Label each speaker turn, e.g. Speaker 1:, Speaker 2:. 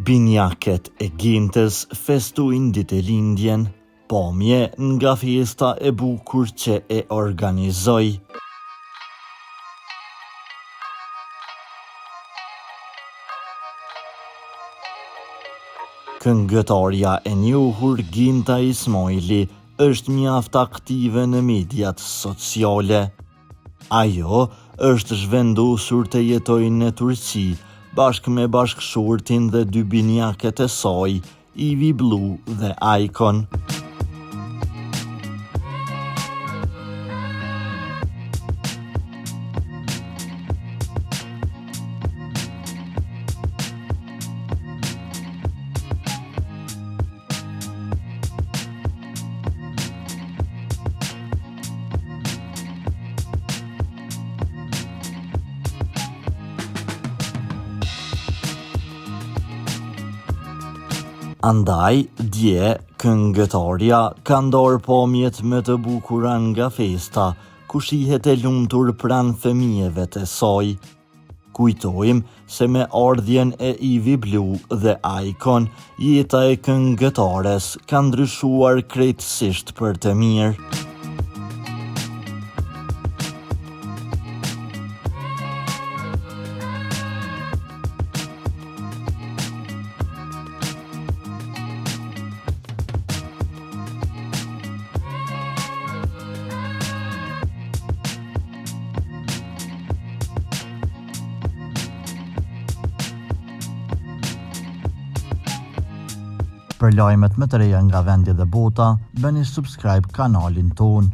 Speaker 1: Binjaket e Gintës festojnë ditëlindjen, pamje nga festa e bukur që e organizoi. Këngëtarja e njohur Ginta Ismaili është mjaft aktive në mediat sociale. Ajo është zhvendosur të jetojë në Turqi bashkë me bashkëshortin dhe dy binjaket e saj, Ivy Blue dhe Icon. Andaj, dje, këngëtarja ka ndarë pamjet më të bukura nga festa, ku shihet e lumtur pranë fëmijëve të saj. Kujtojmë se me ardhjen e Ivy Blue dhe Icon, jeta e këngëtares ka ndryshuar krejtësisht për të mirë. Për lajmet më të reja nga vendi dhe bota, bëni subscribe kanalin ton.